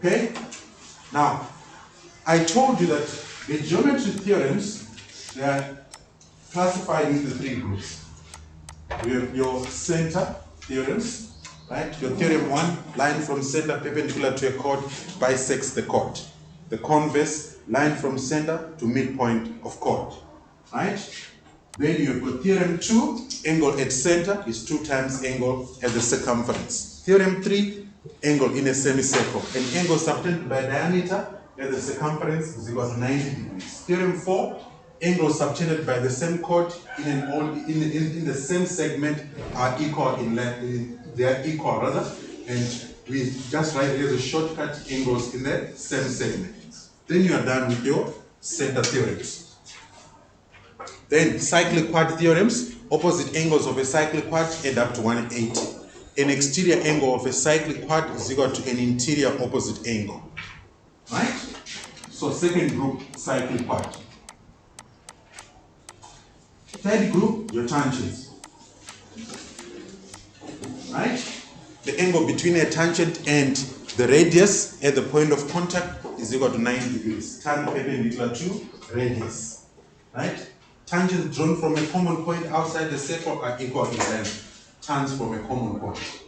Okay? Now, I told you that the geometry theorems, they are classified into 3 groups. We have your center theorems, right? Your theorem 1, line from center perpendicular to a chord bisects the chord. The converse, line from center to midpoint of chord, right? Then you've got theorem 2, angle at center is 2 times angle at the circumference. Theorem 3, angle in a semicircle. An angle subtended by diameter at the circumference is equal to 90 degrees. Theorem 4, angles subtended by the same chord in the same segment are equal in length. They are equal rather, and we just write here the shortcut angles in the same segment. Then you are done with your center theorems. Then cyclic quad theorems, opposite angles of a cyclic quad add up to 180. An exterior angle of a cyclic quad is equal to an interior opposite angle. Right? So second group, cyclic quad. Third group, your tangents. Right? The angle between a tangent and the radius at the point of contact is equal to 90 degrees. Tan perpendicular to radius. Right? Tangents drawn from a common point outside the circle are equal in length. Tans from a common point.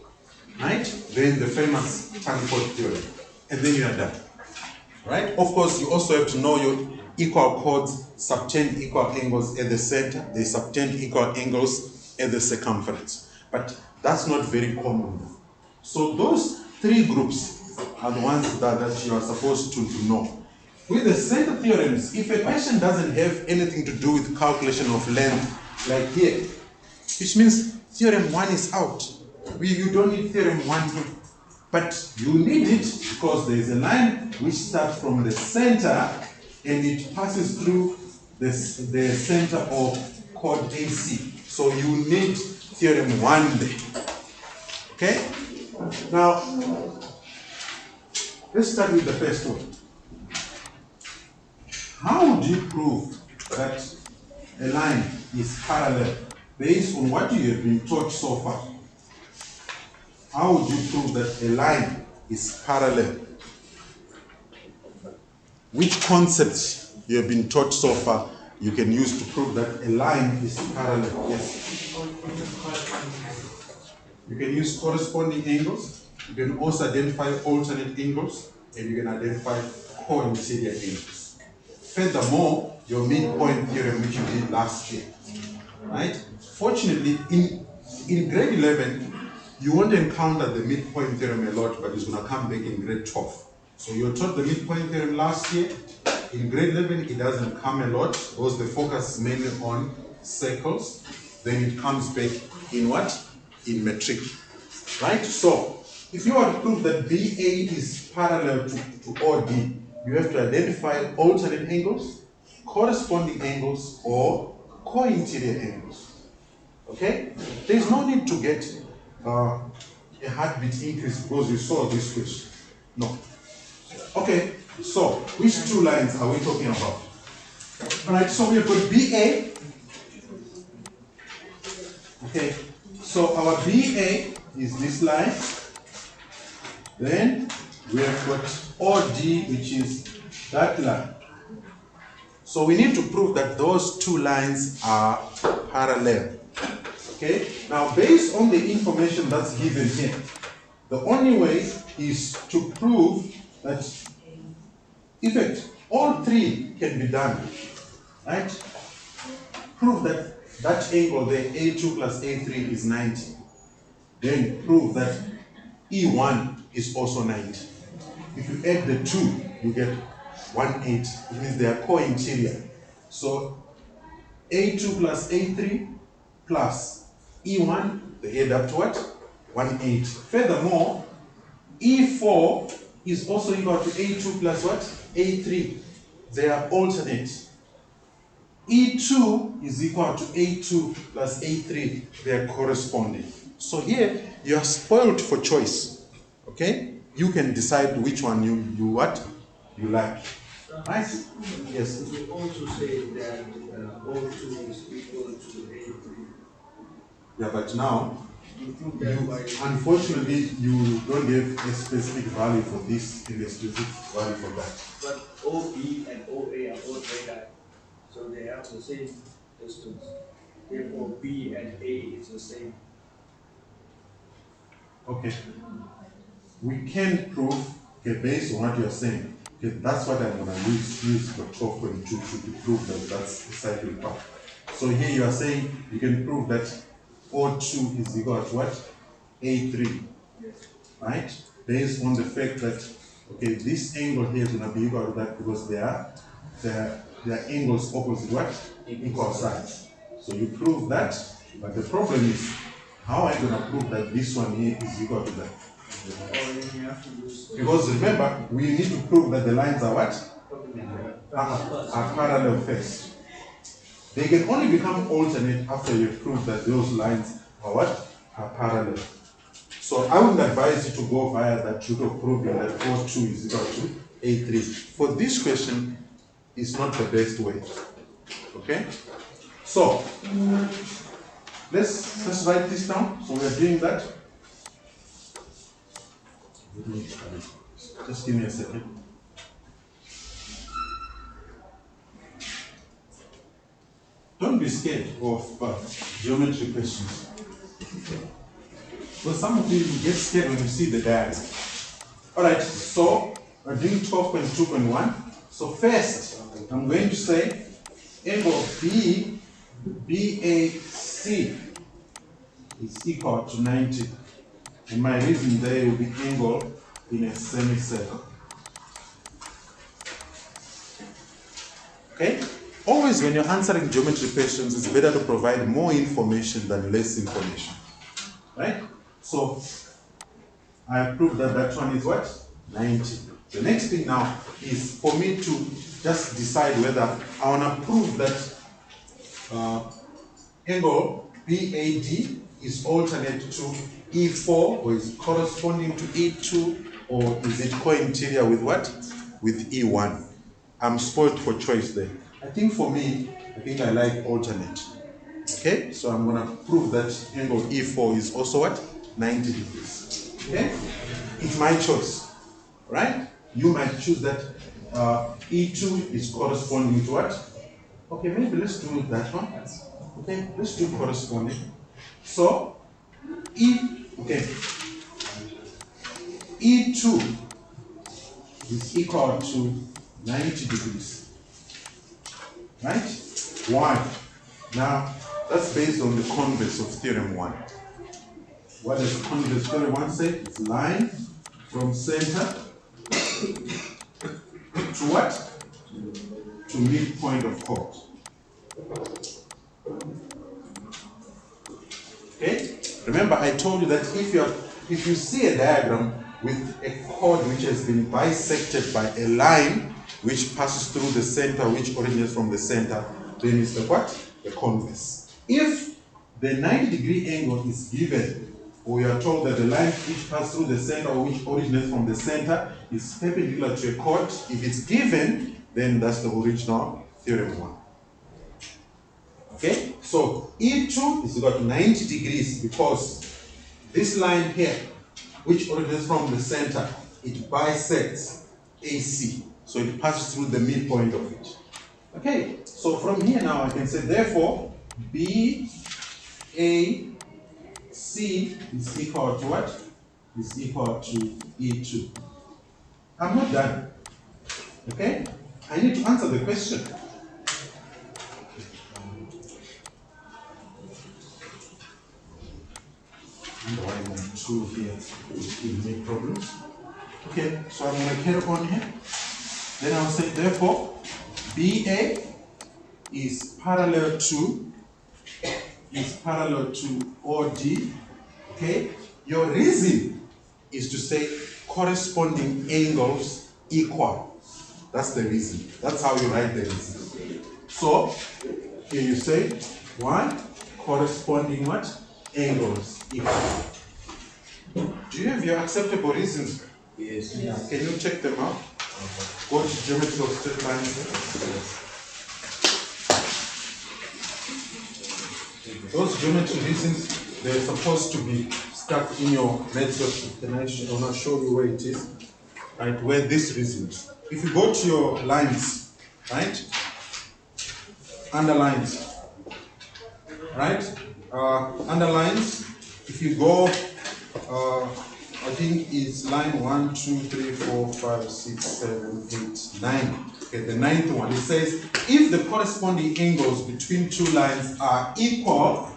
Right? Then the famous tan chord theorem. And then you are done. Right? Of course, you also have to know your equal chords subtend equal angles at the center. They subtend equal angles at the circumference. But that's not very common. So those 3 groups are the ones that you are supposed to know. With the center theorems, if a question doesn't have anything to do with calculation of length, like here, which means theorem 1 is out. You don't need theorem 1 here. But you need it because there is a line which starts from the center and it passes through the center of chord AC. So you need theorem 1 there. Okay? Now, let's start with the first one. How would you prove that a line is parallel based on what you have been taught so far? How would you prove that a line is parallel? Which concepts you have been taught so far you can use to prove that a line is parallel? Yes. You can use corresponding angles. You can also identify alternate angles, and you can identify co-interior angles. Furthermore, your midpoint theorem, which you did last year, right? Fortunately, in grade 11, you won't encounter the midpoint theorem a lot, but it's going to come back in grade 12. So you taught the midpoint theorem last year. In grade 11, it doesn't come a lot because the focus is mainly on circles. Then it comes back in what? In metric, right? So if you want to prove that BA is parallel to OD, you have to identify alternate angles, corresponding angles, or co-interior angles. Okay? There's no need to get a heartbeat increase because we saw this question. No. Okay, so which 2 lines are we talking about? Alright, so we have got BA. Okay, so our BA is this line. Then we have got OD, which is that line. So we need to prove that those 2 lines are parallel. Okay? Now, based on the information that's given here, the only way is to prove that, in fact, all 3 can be done. Right? Prove that that angle there, A2 plus A3 is 90. Then prove that E1 is also 90. If you add the 2, you get 180. It means they are co-interior. So A2 plus A3 plus E1, they add up to what? 180. Furthermore, E4 is also equal to A2 plus what? A3. They are alternate. E2 is equal to A2 plus A3. They are corresponding. So here, you are spoiled for choice. Okay? You can decide which one you like. Right? Yes. We also say that O2 is equal to A3. Yeah, but now Unfortunately, you don't have a specific value for this and a specific value for that. But OB and OA are both radii, so they have the same distance. Therefore, B and A is the same. Okay. We can prove, okay, based on what you're saying, okay, that's what I'm going to use for 12.22 to prove that that's the cyclic path. So here you are saying you can prove that O2 is equal to what? A3, Yes. right? Based on the fact that, okay, this angle here is going to be equal to that because they are angles opposite what? Equal sides. So you prove that, but the problem is, how are you going to prove that this one here is equal to that? Because remember, we need to prove that the lines are what? Are parallel first. They can only become alternate after you prove that those lines are what? Are parallel. So I would advise you to go via that route of proving that O2 is equal to A3. For this question, it's not the best way. Okay? So, let's write this down. So we are doing that. Just give me a second. Don't be scared of geometry questions. Because some of you get scared when you see the diagram. Alright, so we're doing 12.2.1. So first, I'm going to say angle BAC is equal to 90. And my reason there will be angle in a semicircle. Okay? Always when you're answering geometry questions, it's better to provide more information than less information. Right? So, I proved that that one is what? 90. The next thing now is for me to just decide whether I want to prove that angle BAD is alternate to E4, or is corresponding to E2, or is it co-interior with what? With E1. I'm spoiled for choice there. I think for me, I like alternate. Okay, so I'm going to prove that angle E4 is also what? 90 degrees. Okay, it's my choice, right? You might choose that E2 is corresponding to what? Okay, maybe let's do that one. Okay, let's do corresponding. So, E2 is equal to 90 degrees. Right? Why? Now, that's based on the converse of theorem 1. What does the converse theorem 1 say? It's line from center to what? To midpoint of chord. Okay? Remember, I told you that if you see a diagram with a chord which has been bisected by a line which passes through the center, which originates from the center, then it's the what? The converse. If the 90-degree angle is given, or you are told that the line which passes through the center, or which originates from the center, is perpendicular to a chord, if it's given, then that's the original theorem 1. Okay? So E2 is equal to 90 degrees because this line here, which originates from the center, it bisects AC. So it passes through the midpoint of it. Okay, so from here now I can say, therefore, BAC is equal to what? Is equal to E2. I'm not done. Okay? I need to answer the question. Otherwise, I'm 2 here, which will make problems. Okay, so I'm going to carry on here. Then I'll say, therefore, BA is parallel to OD. Okay, your reason is to say corresponding angles equal. That's the reason. That's how you write the reason. So here you say 1 corresponding what? Angles equal. Do you have your acceptable reasons? Yes. Yeah. Can you check them out? Go to geometry of straight lines. Those geometry reasons they're supposed to be stuck in your method. And I want to show you where it is, right? Where this resumes. If you go to your lines, right? Underlines, right? Underlines. If you go, I think it's line 1, 2, 3, 4, 5, 6, 7, 8, 9. Okay, the ninth one. It says if the corresponding angles between two lines are equal,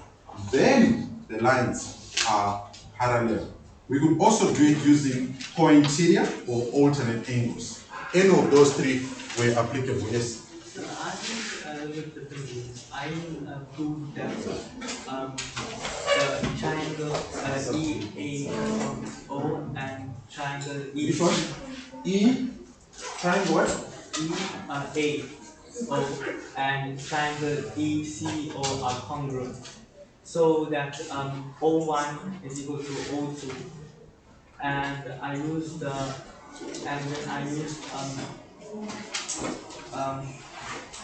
then the lines are parallel. We could also do it using co-interior or alternate angles. Any of those three were applicable. Yes. So I think with the thing I proved that the triangle EAO and triangle E. Which one? E, triangle what? EAO and triangle ECO are congruent. So that O1 is equal to O2. And I used the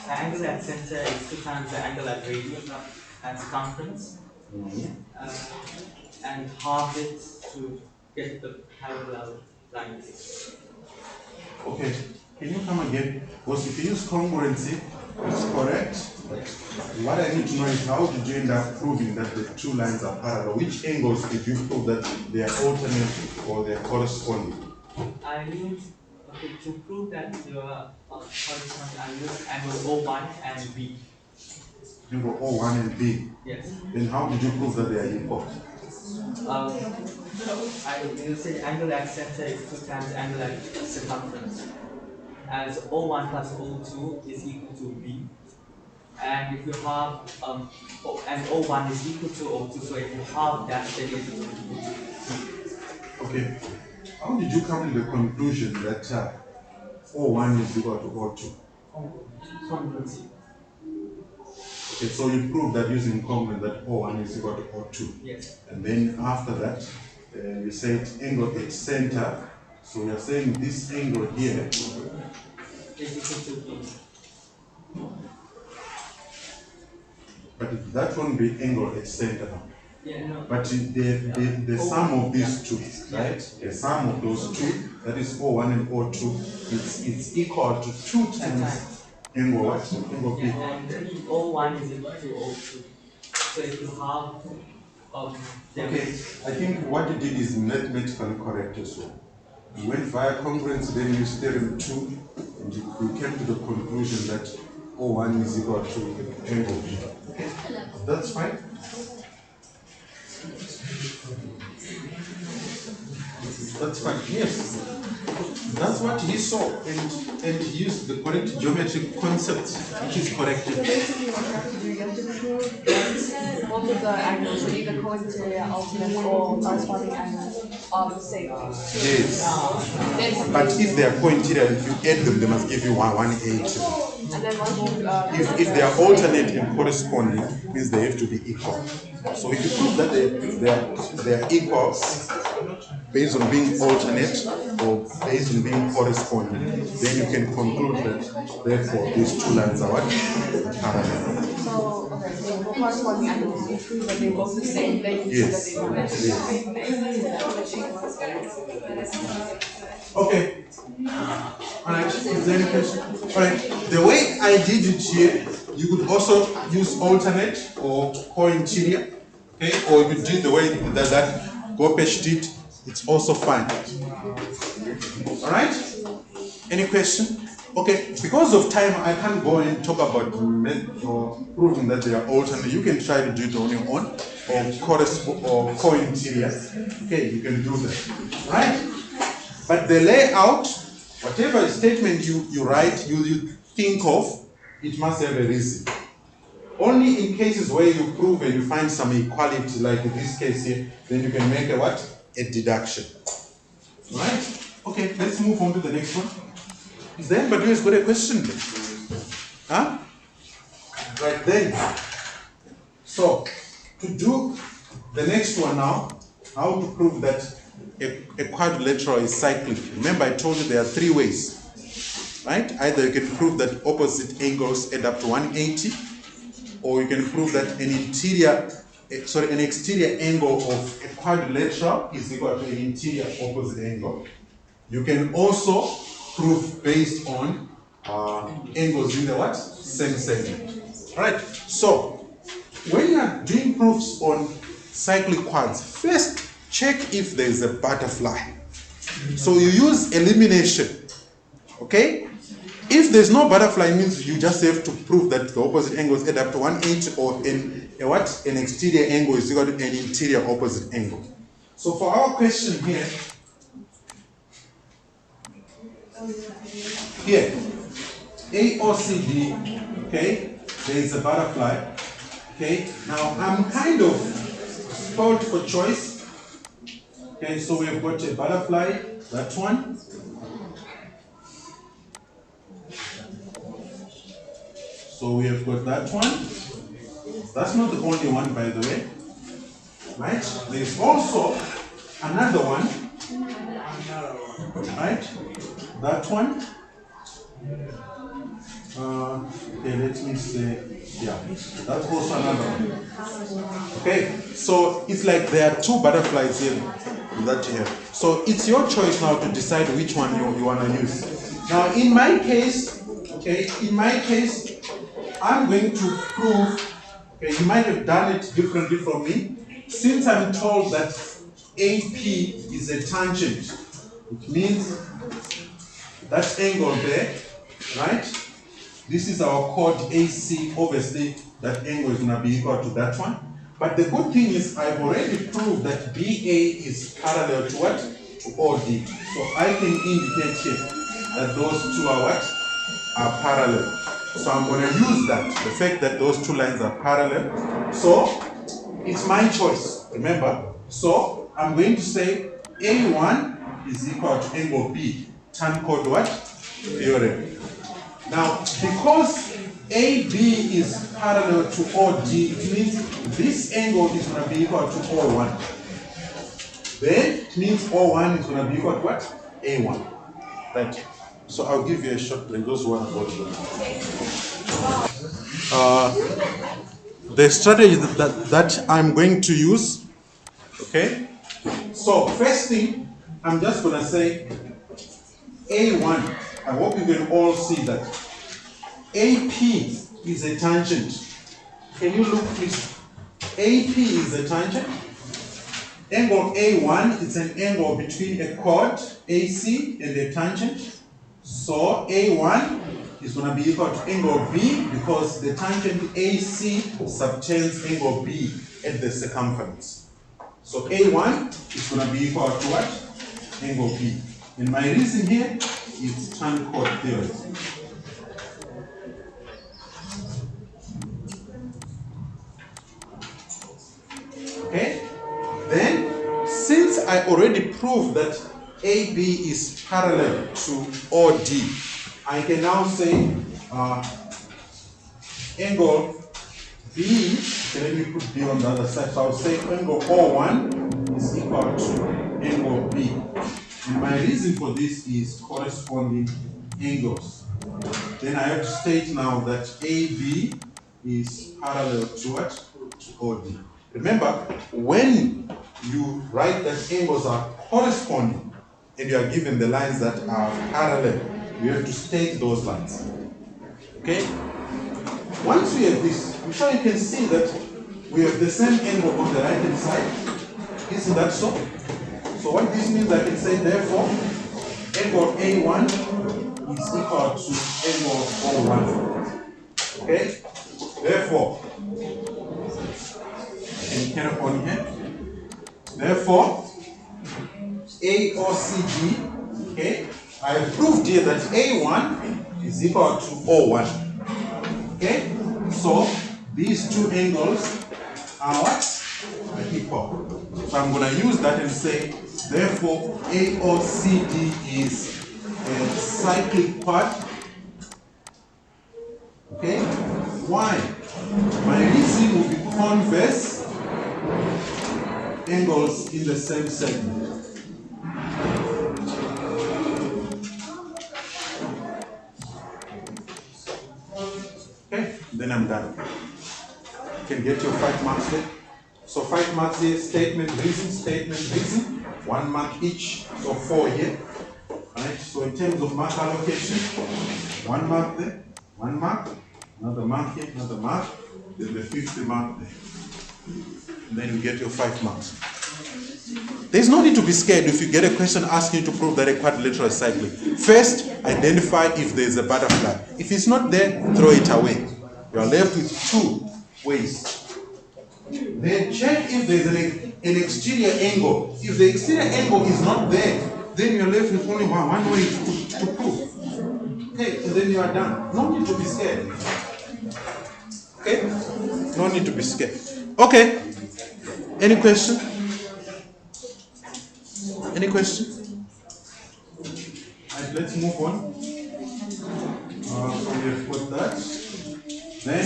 angle at center is 2 times the angle at radius and circumference, and half it to get the parallel lines. Okay, can you come again? Because if you use congruency, it's correct. What I need to know is how did you end up proving that the two lines are parallel? Which angles did you prove that they are alternate or they are corresponding? I used, to prove that they are corresponding, I used angle O1 and B. You go O1 and B. Yes. Then how did you prove that they are equal? You say angle at center is 2 times angle at circumference. As O1 plus O2 is equal to B. And if you have, and O1 is equal to O2, so if you have that, then it is equal to B. Okay. How did you come to the conclusion that O1 is equal to O2? Congruency. Okay, so you proved that using congruence that O1 is equal to O2. Yes. And then after that, you said angle at center. So you're saying this angle here is equal to B. but that won't be angle at center now. Yeah, no. But the sum of these two, right? The sum of those two, that is O1 and O2, it's equal to 2 times angle what? Angle B. And O1 is equal to O2. So if you have Okay, I think what you did is mathematically correct as well. You went via congruence, then you used theorem 2, and you came to the conclusion that O1 is equal to angle B. Okay, that's fine. That's fine. Yes. That's what he saw, and he used the correct geometric concept, which is correct. So basically what you have to do, you have to prove that both of the angles, so either co-interior, alternate, or corresponding angles, are the same. Yes. Then, But if they are co-interior, if you add them, they must give you 180. and then once you If they are alternate and corresponding, means they have to be equal. So if you prove that they are equal based on being alternate or based on being corresponding, then you can conclude that therefore these two lines are what? Parallel. so okay, so for corresponding angles, you prove that they're both the same, then you Yes. see that Okay. Alright, is there any question? Alright, the way I did it here, you could also use alternate or co-interior, okay? Or you could do it the way that Gopesh did, it's also fine. Alright? Any question? Okay, because of time, I can't go and talk about or proving that they are alternate. You can try to do it on your own, or co-interior. Okay, you can do that. Right? But the layout, whatever statement you write, you think of, it must have a reason. Only in cases where you prove and you find some equality, like in this case here, then you can make a what? A deduction. Right? Okay, let's move on to the next one. Is there anybody who has got a question? Huh? Right then. So, to do the next one now, how to prove that a quadrilateral is cyclic. Remember, I told you there are 3 ways. Right? Either you can prove that opposite angles add up to 180, or you can prove that an interior an exterior angle of a quadrilateral is equal to an interior opposite angle. You can also prove based on angles in the what? Same segment. Right? So, when you are doing proofs on cyclic quads, first check if there is a butterfly. So you use elimination. Okay? If there's no butterfly, it means you just have to prove that the opposite angles add up to 180, or an exterior angle is equal to an interior opposite angle. So for our question here, AOCD, okay, there is a butterfly. Okay, now I'm kind of spoiled for choice. Okay, so we have got a butterfly, that one. So we have got that one. That's not the only one, by the way. Right? There's also another one. Right? That one. Okay, let me say, yeah, that's also another one. Okay, so it's like there are two butterflies here that you have. So it's your choice now to decide which one you want to use. Now, in my case, I'm going to prove, okay, you might have done it differently from me. Since I'm told that AP is a tangent, it means that angle there, right? This is our chord AC. Obviously, that angle is going to be equal to that one. But the good thing is I've already proved that BA is parallel to what? To OD. So I can indicate here that those two are what? Are parallel. So I'm going to use that, the fact that those two lines are parallel. So it's my choice, remember? So I'm going to say A1 is equal to angle B. Term called what? Theorem. Now, because AB is parallel to OD, it means this angle is going to be equal to O1. Then it means O1 is going to be equal to what? A1. Thank you. So I'll give you a short break. Those who want to watch the strategy that I'm going to use. Okay. So first thing, I'm just going to say A1. I hope you can all see that. AP is a tangent. Can you look please? AP is a tangent. Angle A1 is an angle between a chord AC and a tangent. So A1 is going to be equal to angle B because the tangent AC subtends angle B at the circumference. So A1 is going to be equal to what? Angle B. And my reason here is tan chord theory. Okay? Then, since I already proved that AB is parallel to OD, I can now say angle B, okay, let me put B on the other side, so I'll say angle O1 is equal to angle B. And my reason for this is corresponding angles. Then I have to state now that AB is parallel to what? To OD. Remember, when you write that angles are corresponding and you are given the lines that are parallel, you have to state those lines. Okay? Once we have this, I'm sure you can see that we have the same angle on the right hand side. Isn't that so? So what this means, I can say therefore angle A1 is equal to angle O1. Okay? Therefore, and carry on here. Therefore, AOCD, okay, I have proved here that A1 is equal to O1. Okay, so these two angles are what? Are equal. So I'm going to use that and say, therefore, AOCD is a cyclic quad. Okay, why? My reason will be converse angles in the same segment. Okay, then I'm done. You can get your 5 marks there. So 5 marks here, statement, reason, 1 mark each, so 4 here. Alright, so in terms of mark allocation, 1 mark there, 1 mark, another mark here, another mark, then the 5th mark there. And then you get your 5 marks. There's no need to be scared if you get a question asking you to prove that a quadrilateral is cyclic. First, identify if there's a butterfly. If it's not there, throw it away. You are left with 2 ways. Then check if there's an exterior angle. If the exterior angle is not there, then you're left with only one way to prove. Okay, and then you are done. No need to be scared. Okay? No need to be scared. Okay. Any question? Any question? Right, let's move on. So we have got that. Then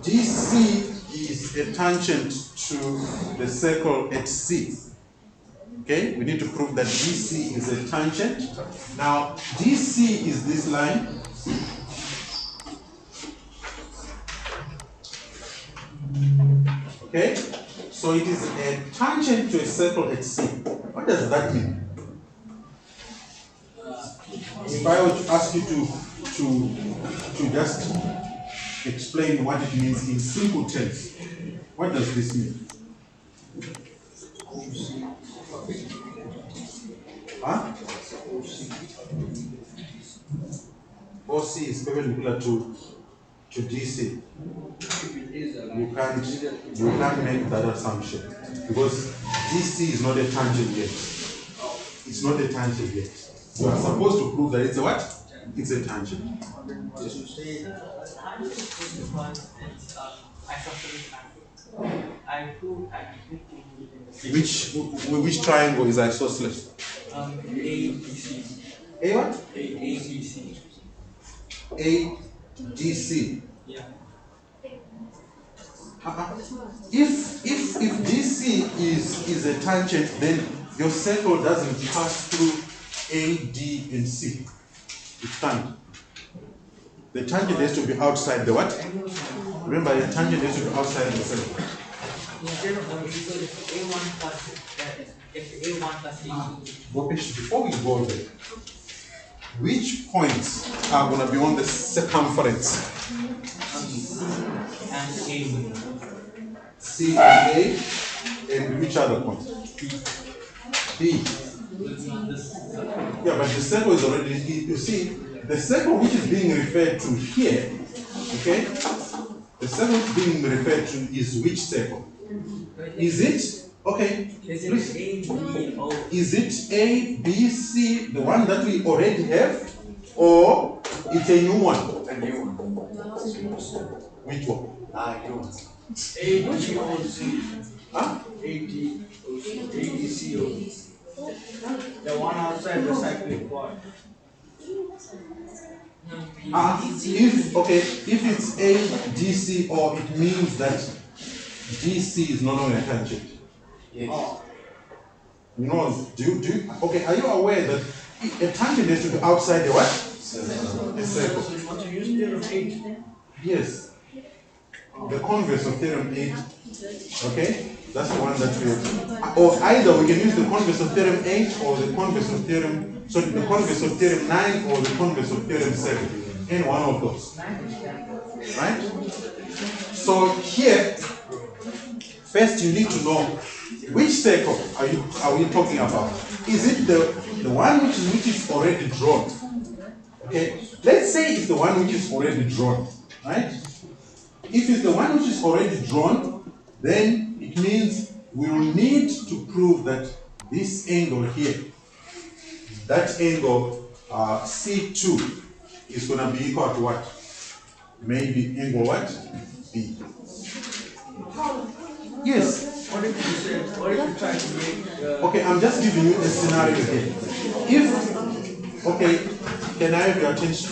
DC is a tangent to the circle at C. Okay, we need to prove that DC is a tangent. Now, DC is this line. Okay, so it is a tangent to a circle at C. What does that mean? If I were to ask you to just explain what it means in simple terms, what does this mean? Huh? OC is perpendicular to DC. You can't make that assumption because DC is not a tangent yet. It's not a tangent yet. You are supposed to prove that it's a what? It's a tangent. Which triangle is isosceles? ABC. A what? ABC. ADC. Yeah. If DC is a tangent, then your circle doesn't pass through A, D, and C. It can't. The tangent has to be outside the what? Remember, the tangent has to be outside the circle. Before we go there, which points are going to be on the circumference? And A. C and A, and which other point? B. Yeah, but the circle is already, you see, the circle which is being referred to here, okay? The circle being referred to is which circle? Is it, okay, please. Is it A, B, C, the one that we already have, or it's a new one? A new one. Which one? New one. ADOC. Huh? ADCO. The one outside the cyclic point. If it's ADC, or it means that DC is no longer a tangent. Yes. You know, okay, are you aware that a tangent has to be outside the what? A circle. Want to use theorem 8? Yes. The converse of theorem 8. Okay? That's the one that we, or either we can use the converse of theorem 8 or the converse of theorem, so the converse of theorem 9 or the converse of theorem 7. Any one of those. Right? So here, first you need to know which circle are we talking about. Is it the one which is already drawn? Okay, let's say it's the one which is already drawn, right? If it's the one which is already drawn, then it means we will need to prove that this angle here, that angle C2 is going to be equal to what? Maybe angle what? B. Yes. What if you say, what if you try to make Okay, I'm just giving you a scenario here. If, okay, can I have your attention?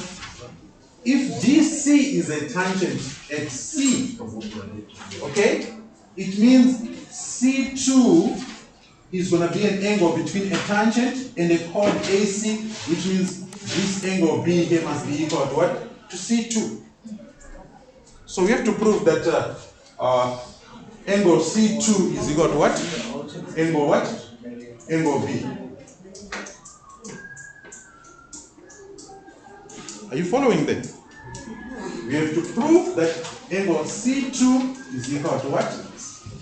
If DC is a tangent at C, okay, it means C2 is going to be an angle between a tangent and a chord AC, which means this angle B here must be equal to what? To C2. So we have to prove that angle C2 is equal to what? Angle what? Angle B. Are you following that? We have to prove that angle C2 is equal to what?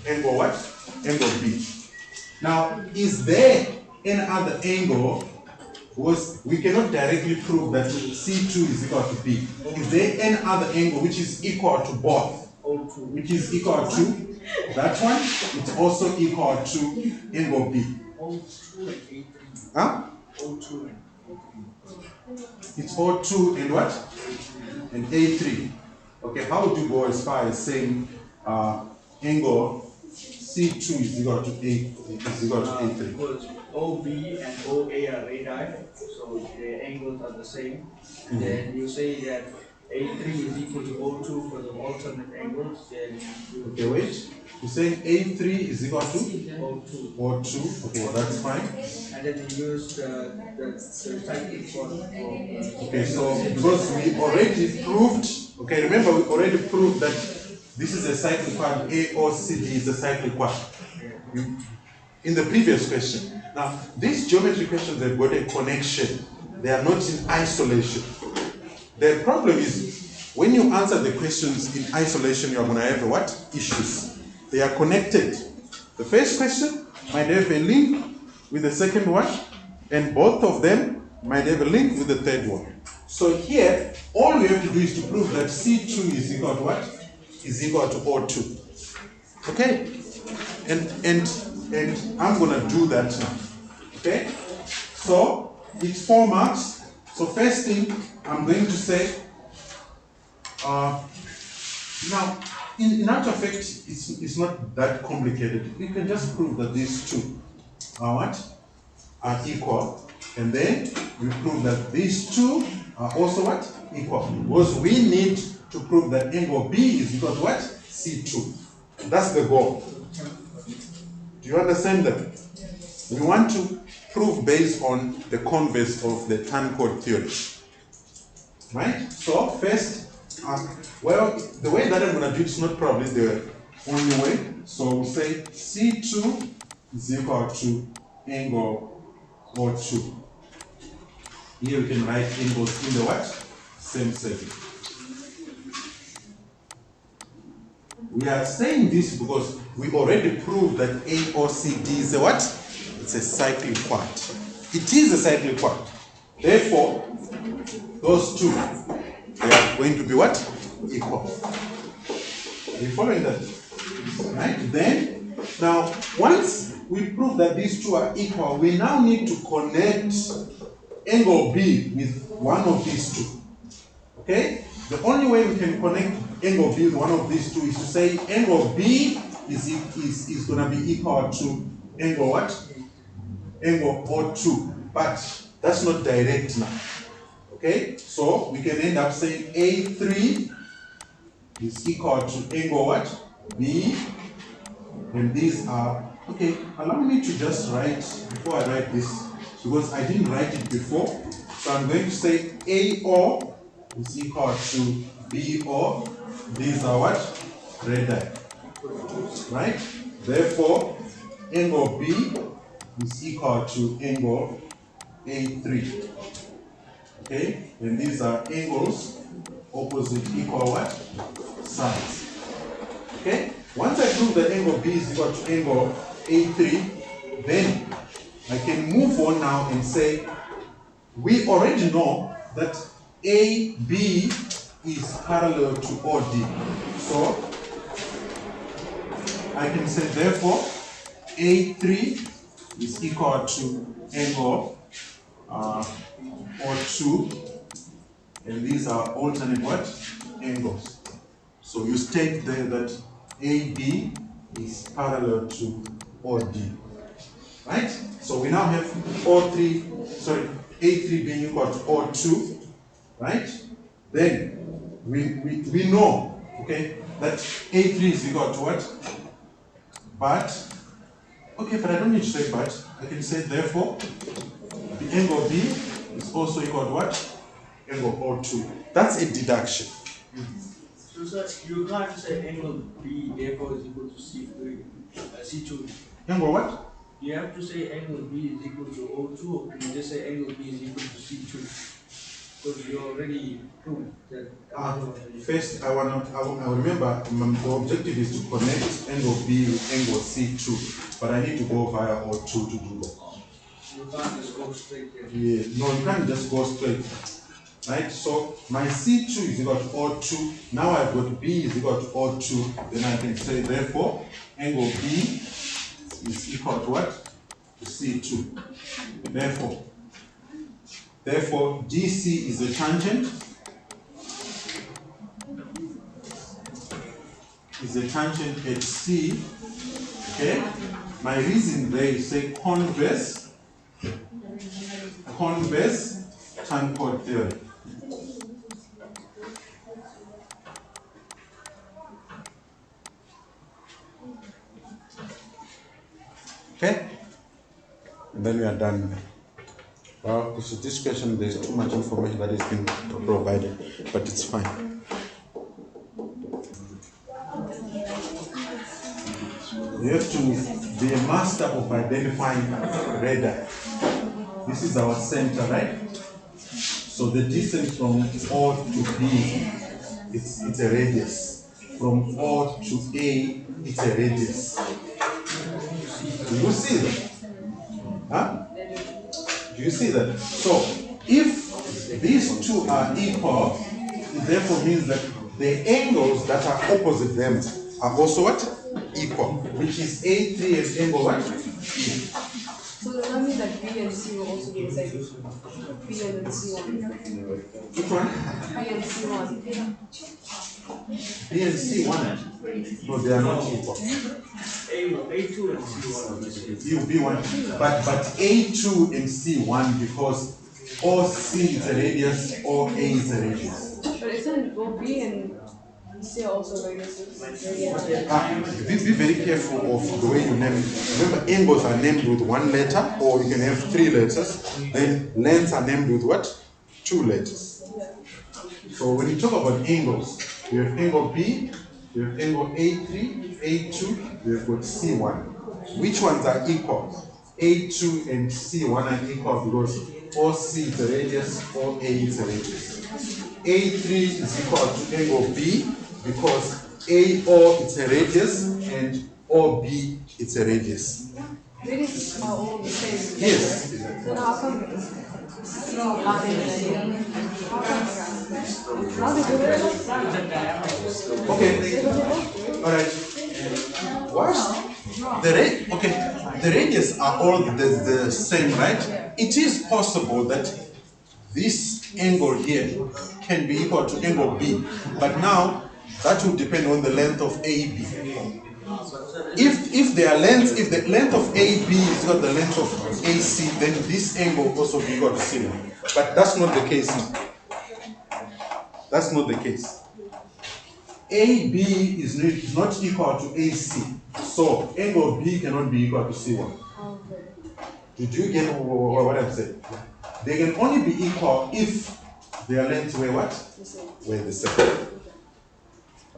Angle what? Angle B. Now, is there any other angle? Because we cannot directly prove that C2 is equal to B. Is there any other angle which is equal to both? Which is equal to that one? It's also equal to angle B. Huh? It's O2 and what? And A3. Okay, how would you go as far as saying angle C2 is equal to A3? Because OB and OA are radii, so the angles are the same. Then you say that A3 is equal to O2 for the alternate angles, then you Okay, wait. You're saying A3 is equal to O2. O2. Okay, that's fine. And then you use the cyclic one for Okay, so because we already proved, okay, remember we already proved that this is a cyclic quad, AOCD is a cyclic quad. In the previous question. Now, these geometry questions have got a connection. They are not in isolation. The problem is, when you answer the questions in isolation, you are going to have what? Issues. They are connected. The first question might have a link with the second one, and both of them might have a link with the third one. So here, all we have to do is to prove that C2 is equal to what? Is equal to O2. Okay? And I'm going to do that now. Okay? So, it's 4 marks. So first thing, I'm going to say, now, in actual fact, it's not that complicated. We can just prove that these two are what? Are equal. And then we prove that these two are also what? Equal. Because we need to prove that angle B is equal to what? C2. That's the goal. Do you understand that? We want to prove based on the converse of the tan chord theory. Right? So first, well, the way that I'm going to do it is not probably the only way. So we'll say C2 is equal to angle O2. Here we can write angles in the what? Same setting. We are saying this because we already proved that AOCD is a what? It's a cyclic quad. It is a cyclic quad. Therefore, those two, they are going to be what? Equal. Are you following that? Right? Then, now, once we prove that these two are equal, we now need to connect angle B with one of these two. Okay? The only way we can connect angle B with one of these two is to say angle B is going to be equal to angle what? Angle O2. But that's not direct now. Okay? So we can end up saying A3 is equal to angle what? B. And these are, okay, allow me to just write, before I write this, because I didn't write it before. So I'm going to say AO is equal to BO. These are what? Radii. Right? Therefore, angle B is equal to angle A3. Okay? And these are angles opposite equal what? Sides. Okay? Once I prove that angle B is equal to angle A3, then I can move on now and say, we already know that AB is parallel to OD. So, I can say therefore, A3 is equal to angle O2, and these are alternate what? Angles. So you state there that AB is parallel to OD. Right? So we now have A3 being equal to O2, right? Then we know, okay, that A3 is equal to what? But, okay, but I don't need to say but. I can say therefore, the angle B is also equal to what? Angle O2. That's a deduction. So sir, you can't say angle B therefore is equal to C3, C2. Angle what? You have to say angle B is equal to O2, or can you just say angle B is equal to C2? Because you already proved that. First, I remember the objective is to connect angle B with angle C2, but I need to go via O2 to do that. You can't just go straight there. Yeah, no, you can't just go straight. Right? So my C2 is equal to O2. Now I've got B is equal to O2. Then I can say, therefore, angle B is equal to what? To C2. Therefore, DC is a tangent. Is a tangent at C. Okay? My reason there is say converse tangent theory. Okay? And then we are done. Well, this question, there's too much information that is being provided, but it's fine. You have to be a master of identifying radii. This is our center, right? So the distance from O to B, it's a radius. From O to A, it's a radius. Do you see that? Huh? Do you see that? So, if these two are equal, it therefore means that the angles that are opposite them are also what? Equal. Which is A3 and angle what? E. So does that mean that B and C will also be the same? B and then C1. Which one? B and C1. B and C1. No, they are not equal. A2 and C1 are the same. You B1. But A2 and C1 because OC is a radius, OA is a radius. But isn't both B and C are also radiuses? Be very careful of the way you name it. Remember, angles are named with one letter, or you can have 3 letters. Then lengths are named with what? 2 letters. So when you talk about angles, you have angle B, you have angle A3, A2, you have got C1. Which ones are equal? A2 and C1 are equal because OC is a radius, OA is a radius. A3 is equal to angle B because AO is a radius and OB is a radius. Radiuses are all the same. Yes. Then how come? How they do it? Okay. All right. What? The radius are all the same, right? It is possible that this angle here can be equal to angle B, but now that will depend on the length of AB. If the length of AB is equal to the length of AC, then this angle will also be equal to C1. But that's not the case now. That's not the case. AB is not equal to AC, so angle B cannot be equal to C1. Did you get what I'm saying? They can only be equal if their lengths were what? Were the same.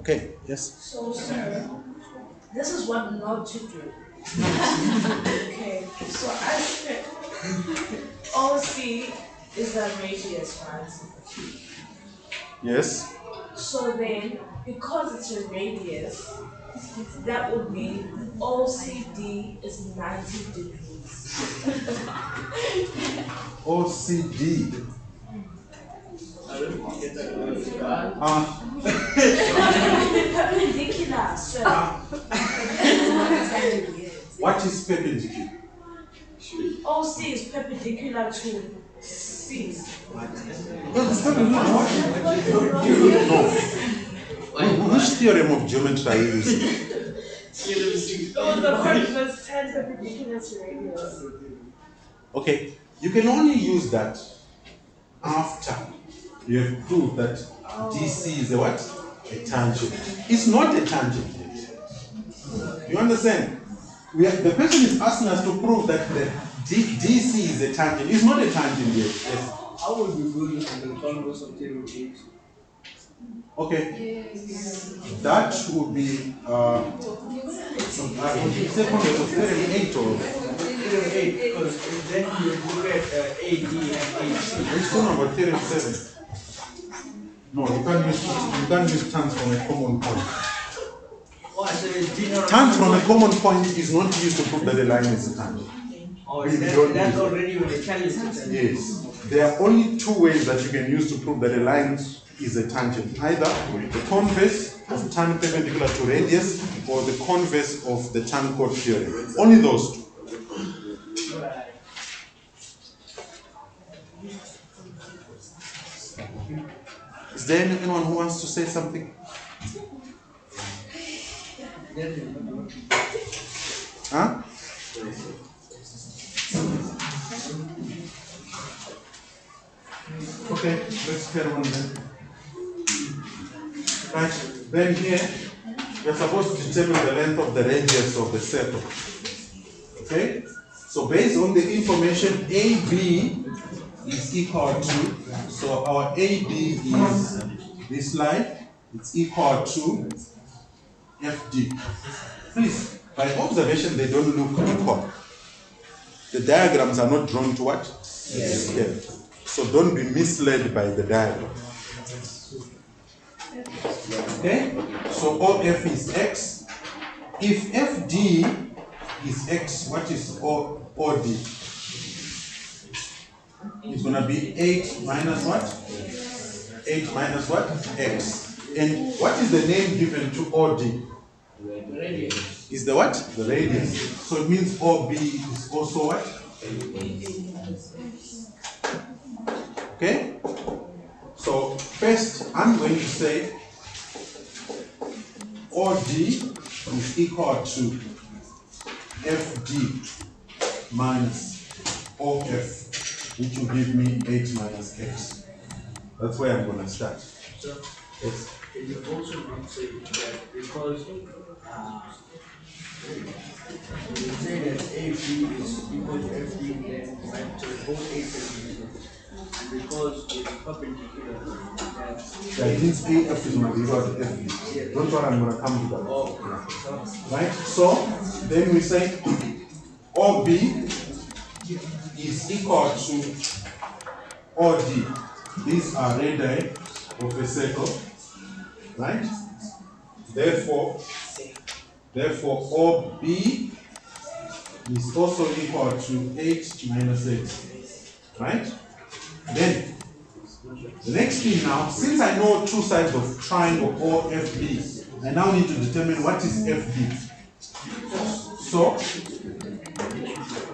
Okay, yes? So, sir, this is what not to do. Okay, so I said OC is the radius, right? Yes. So then, because it's a radius, that would be OCD is 90 degrees. OCD. Perpendicular, sir. What is perpendicular? OC is perpendicular to C. Which theorem of geometry are you using? Oh, the part was 10 perpendicular to radius. Okay, you can only use that after you have proved that DC is a what? A tangent. It's not a tangent yet. You understand? The person is asking us to prove that the DC is a tangent. It's not a tangent yet. Yes. How would we go into the converse of theorem 8? Okay, that would be second level of theorem 8 or Theorem 8, because then you look at AD and AC. which one about theorem 7? No, you can't use terms from a common point. Oh, I said general. Terms from a common point is not used to prove that a line is a tangent. Oh, We that's don't use it. already when the calculus. Yes. There are only two ways that you can use to prove that a line is a tangent. Either the converse of tan perpendicular to radius or the converse of the tan chord theorem. Only those two. Is there anyone who wants to say something? Huh? Okay, let's carry on then. Right, then here, we're supposed to determine the length of the radius of the circle. Okay? So based on the information, AB is equal to, so our AB is this line, it's equal to FD. Please, by observation, they don't look equal. The diagrams are not drawn to what? Scale. So don't be misled by the diagram. Okay? So OF is X. If FD is X, what is OD? It's going to be 8 minus what? 8 minus what? X. And what is the name given to OD? Radius. Is the what? The radius. So it means OB is also what? Okay? So first I'm going to say OD is equal to FD minus OF, which will give me 8 minus X. That's where I'm going to start. So, Yes. can you also say that because you say that AB is equal to FD, then to both 8 centimeters. And because it's perpendicular, That means AF is going to be equal to FD. Don't worry, I'm going to come to that. oh, Right? So then we say OB is equal to OD. These are radii of a circle. Right? Therefore OB is also equal to 8 minus 8. Right? Then the next thing now, since I know two sides of triangle OFB, I now need to determine what is FB. So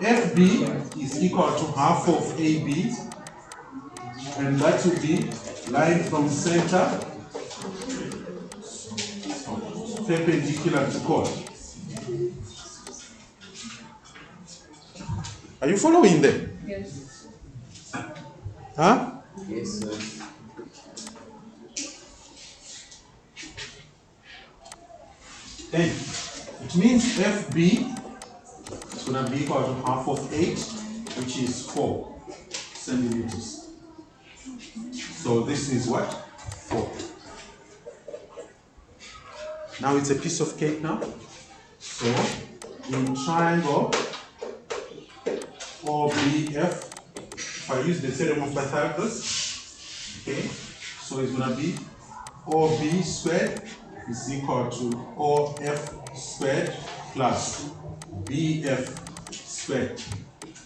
FB is equal to half of AB, and that will be line from center perpendicular to chord. Are you following there? Yes. Huh? Yes, sir. Then it means FB is going to be equal to half of 8, which is 4 centimeters. So this is what? 4. Now it's a piece of cake now. So in triangle OBF, if I use the theorem of Pythagoras, okay, so it's going to be OB squared is equal to OF squared plus BF squared.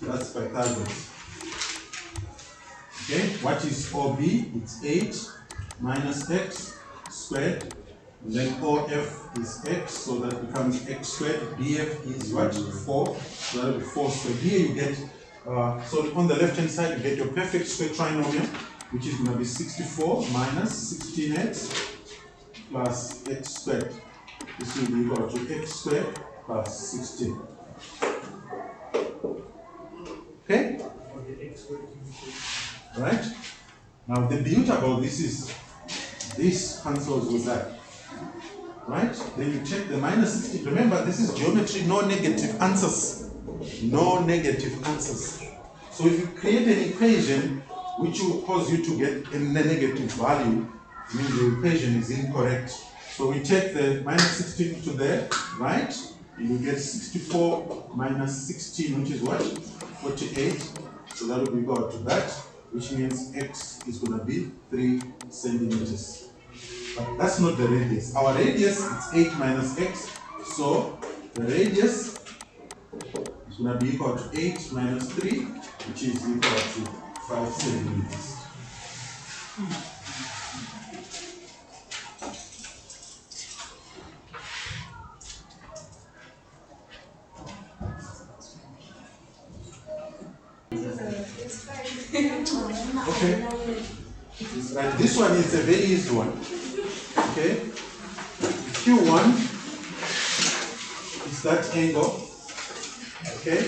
That's Pythagoras. Okay, what is OB? It's 8 minus X squared. And then OF is X, so that becomes X squared. BF is what? 4. So that will be 4 squared. Here you get, so on the left hand side, you get your perfect square trinomial, which is going to be 64 minus 16x plus X squared. This will be equal to X squared plus 16. Okay? Right? Now the beauty about this is this cancels with that. Right? Then you take the minus 16. Remember, this is geometry, no negative answers. No negative answers. So if you create an equation which will cause you to get a negative value, I mean the equation is incorrect. So we take the minus 16 to the right, and you get 64 minus 16, which is what? 48. So that will be equal to that, which means x is going to be 3 centimeters. But that's not the radius. Our radius is 8 minus x, so the radius is going to be equal to 8 minus 3, which is equal to 5 centimeters. Okay. Right. This one is a very easy one. Okay. Q1 is that angle. Okay.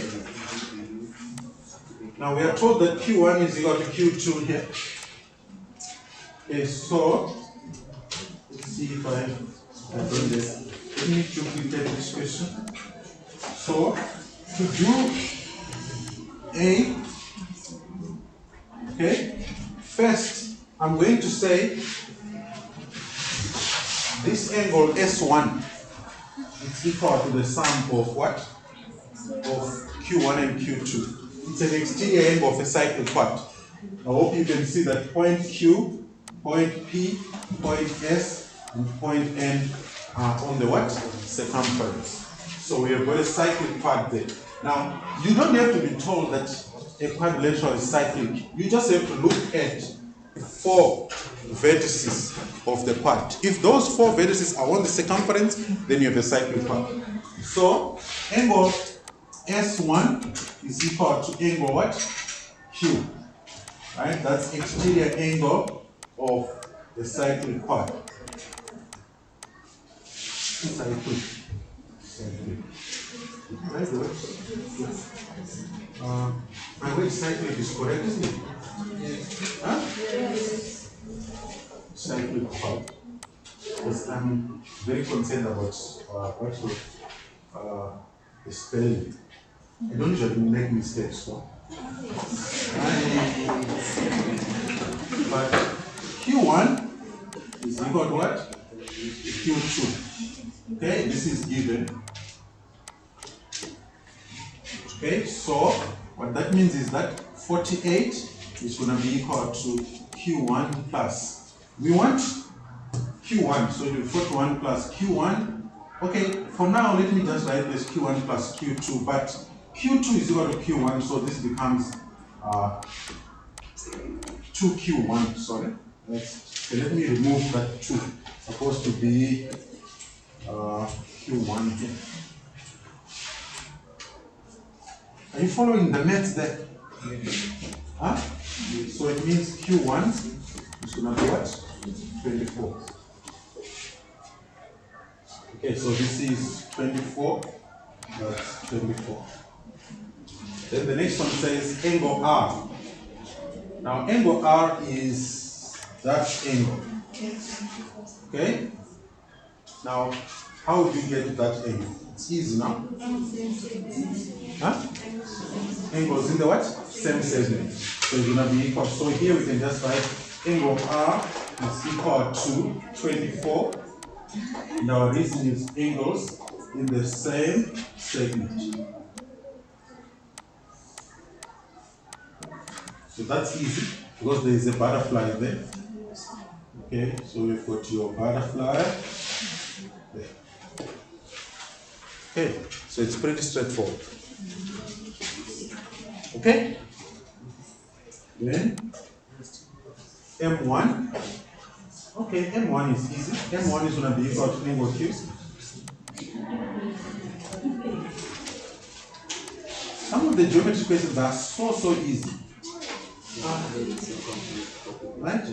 Now we are told that Q1 is equal to Q2 here. Okay, so let's see if I have done this. Let me duplicate this question. So to do A, okay, first I'm going to say this angle S1 is equal to the sum of what? Of Q1 and Q2. It's an exterior angle of a cyclic part. I hope you can see that point Q, point P, point S, and point N are on the what? Circumference. So we have got a cyclic part there. Now, you don't have to be told that a quadrilateral is cyclic. You just have to look at 4 vertices of the part. If those 4 vertices are on the circumference, then you have a cyclic part. So, angle S1 is equal to angle what? Q. Right? That's exterior angle of the cyclic part. Cyclic. Right? My way cyclic is correct, isn't it? Huh? Yes. Cyclic part. Because I'm very concerned about the spelling. I don't usually make mistakes, so. But Q1 is equal to what? Q2. Okay, this is given. Okay, so what that means is that 48 is going to be equal to Q1 plus. We want Q1, so you 41 plus Q1. Okay, for now, let me just write this Q1 plus Q2, but Q2 is equal to Q1, so this becomes 2Q1, sorry. So let me remove that 2. It's supposed to be Q1 here. Are you following the maths there? Huh? So it means Q1 is going to be what? 24. Okay, so this is 24. That's 24. Then the next one says angle R. Now angle R is that angle. Okay? Now, how do you get that angle? It's easy now. Huh? Angles in the what? Same segment. So it's going to be equal. So here we can just write angle R is equal to 24. And our reason is angles in the same segment. So that's easy because there is a butterfly there. Okay, so we've got your butterfly there. Okay, so it's pretty straightforward. Okay? Then M1. Okay, M1 is easy. M1 is going to be equal to angle Q. Some of the geometry questions are so easy. Right?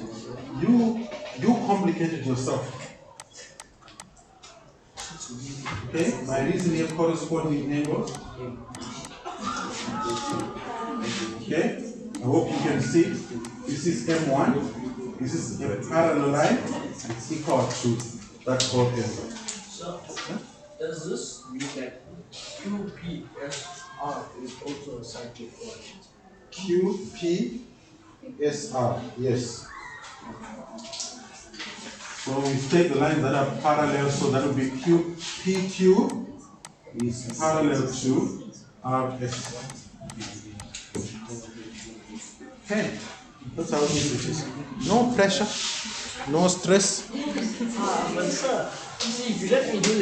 You complicated yourself. Okay, my reason here corresponding angles. Okay, I hope you can see. This is M1. This is a parallel line. It's equal to that whole angle. So, does this mean that QPSR is also a cyclic coordinate? QPSR, yes. So we take the lines that are parallel, so that would be PQ is parallel to RS. Okay, that's how easy it is. No pressure, no stress. But sir, see, if you let me do